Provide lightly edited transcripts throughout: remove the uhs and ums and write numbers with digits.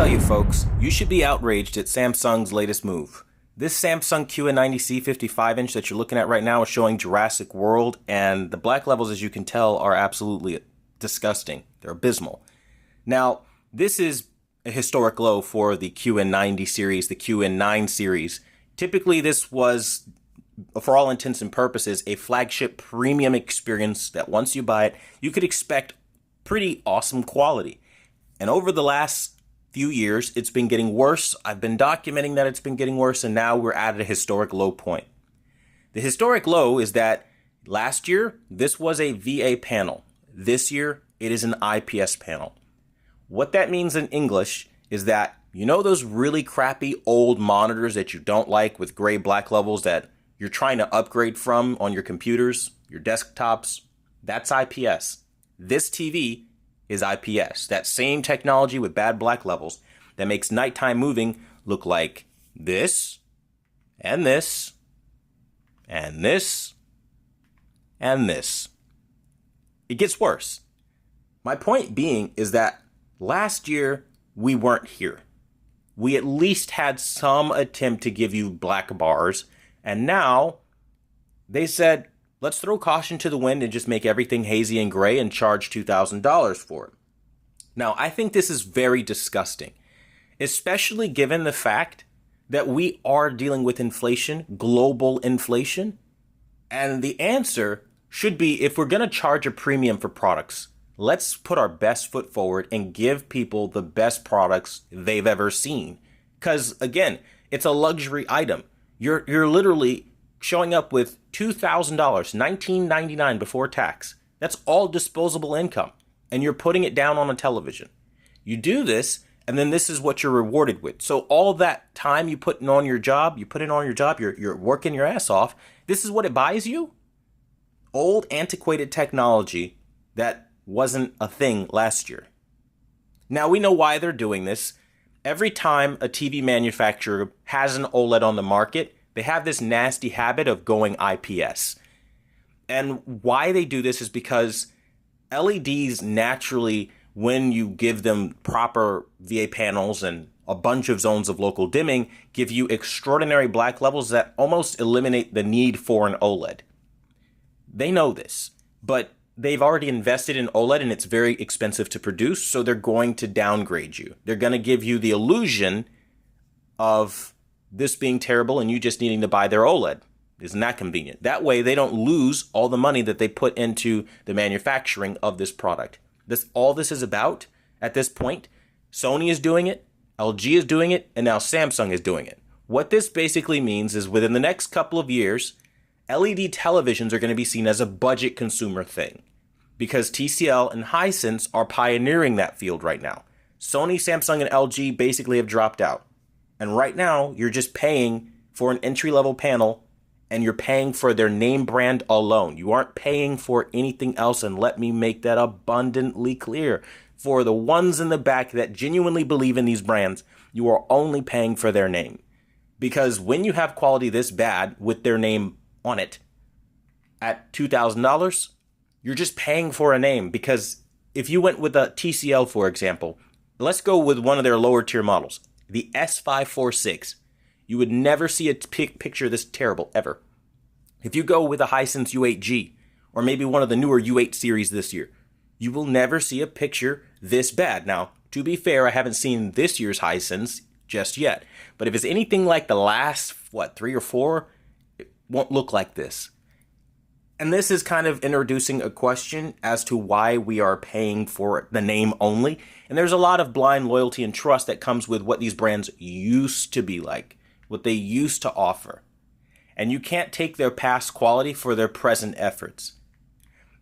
tell you folks, you should be outraged at Samsung's latest move. This Samsung QN90C 55-inch that you're looking at right now is showing Jurassic World, and the black levels, as you can tell, are absolutely disgusting. They're abysmal. Now, this is a historic low for the QN90 series, the QN9 series. Typically, this was, for all intents and purposes, a flagship premium experience that once you buy it, you could expect pretty awesome quality. And over the last few years, it's been getting worse. I've been documenting that it's been getting worse, and now we're at a historic low point. The historic low is that last year, this was a VA panel. This year, it is an IPS panel. What that means in English is that, you know those really crappy old monitors that you don't like with gray black levels that you're trying to upgrade from on your computers, your desktops? That's IPS. This TV is IPS. That same technology with bad black levels that makes nighttime moving look like this, and this, and this, and this. It gets worse. My point being is that last year, we weren't here. We at least had some attempt to give you black bars, and now they said, let's throw caution to the wind and just make everything hazy and gray and charge $2,000 for it. Now, I think this is very disgusting, especially given the fact that we are dealing with inflation, global inflation, and the answer should be, if we're going to charge a premium for products, let's put our best foot forward and give people the best products they've ever seen. Because, again, it's a luxury item. You're literally showing up with $2,000, $1,999 before tax. That's all disposable income. And you're putting it down on a television. You do this, and then this is what you're rewarded with. So all that time you put in on your job, you're working your ass off. This is what it buys you? Old, antiquated technology that wasn't a thing last year. Now, we know why they're doing this. Every time a TV manufacturer has an OLED on the market, they have this nasty habit of going IPS. And why they do this is because LEDs naturally, when you give them proper VA panels and a bunch of zones of local dimming, give you extraordinary black levels that almost eliminate the need for an OLED. They know this, but they've already invested in OLED and it's very expensive to produce, so they're going to downgrade you. They're going to give you the illusion of this being terrible and you just needing to buy their OLED. Isn't that convenient? That way they don't lose all the money that they put into the manufacturing of this product. All this is about at this point, Sony is doing it, LG is doing it, and now Samsung is doing it. What this basically means is within the next couple of years, LED televisions are going to be seen as a budget consumer thing because TCL and Hisense are pioneering that field right now. Sony, Samsung, and LG basically have dropped out. And right now, you're just paying for an entry-level panel and you're paying for their name brand alone. You aren't paying for anything else, and let me make that abundantly clear. For the ones in the back that genuinely believe in these brands, you are only paying for their name. Because when you have quality this bad with their name on it at $2,000, you're just paying for a name. Because if you went with a TCL, for example, let's go with one of their lower tier models, the S546. You would never see a picture this terrible, ever. If you go with a Hisense U8G, or maybe one of the newer U8 series this year, you will never see a picture this bad. Now, to be fair, I haven't seen this year's Hisense just yet. But if it's anything like the last, 3 or 4, it won't look like this. And this is kind of introducing a question as to why we are paying for the name only. And there's a lot of blind loyalty and trust that comes with what these brands used to be like, what they used to offer. And you can't take their past quality for their present efforts.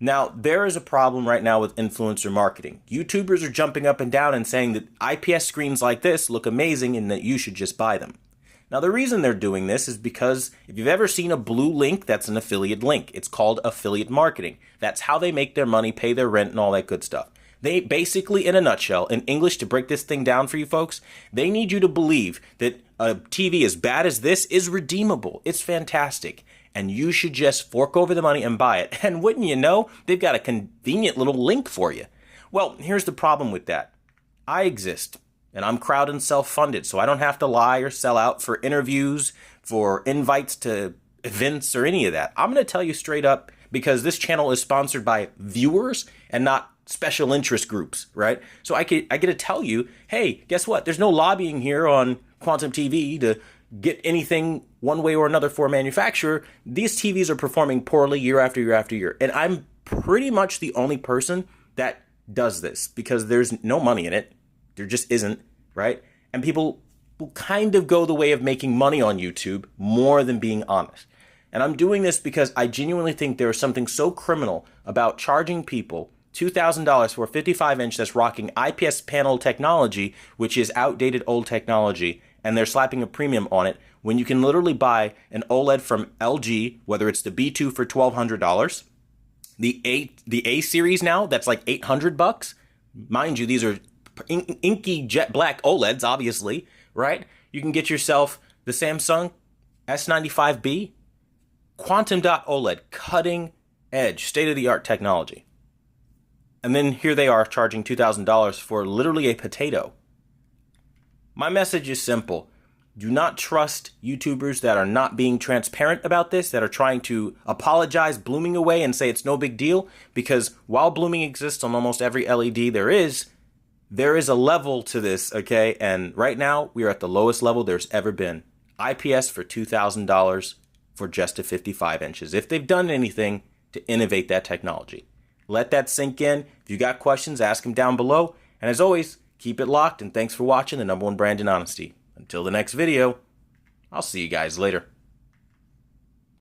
Now, there is a problem right now with influencer marketing. YouTubers are jumping up and down and saying that IPS screens like this look amazing and that you should just buy them. Now, the reason they're doing this is because if you've ever seen a blue link, that's an affiliate link. It's called affiliate marketing. That's how they make their money, pay their rent, and all that good stuff. They basically, in a nutshell, in English, to break this thing down for you folks, they need you to believe that a TV as bad as this is redeemable. It's fantastic. And you should just fork over the money and buy it. And wouldn't you know, they've got a convenient little link for you. Well, here's the problem with that. I exist. And I'm crowd and self-funded, so I don't have to lie or sell out for interviews, for invites to events or any of that. I'm going to tell you straight up, because this channel is sponsored by viewers and not special interest groups, right? So I get to tell you, hey, guess what? There's no lobbying here on Quantum TV to get anything one way or another for a manufacturer. These TVs are performing poorly year after year after year. And I'm pretty much the only person that does this because there's no money in it. There just isn't, right? And people will kind of go the way of making money on YouTube more than being honest. And I'm doing this because I genuinely think there is something so criminal about charging people $2,000 for a 55-inch that's rocking IPS panel technology, which is outdated old technology, and they're slapping a premium on it when you can literally buy an OLED from LG, whether it's the B2 for $1,200, the A series now, that's like $800. Mind you, these are inky jet black OLEDs, obviously, right? You can get yourself the Samsung S95B Quantum Dot OLED, cutting edge, state-of-the-art technology. And then here they are charging $2,000 for literally a potato. My message is simple. Do not trust YouTubers that are not being transparent about this, that are trying to apologize, blooming away and say it's no big deal, because while blooming exists on almost every LED there is a level to this, okay? And right now we are at the lowest level there's ever been. IPS for $2,000 for just a 55 inches. If they've done anything to innovate that technology. Let that sink in. If you got questions, ask them down below. And as always, keep it locked, and thanks for watching the #1 brand in honesty. Until the next video, I'll see you guys later.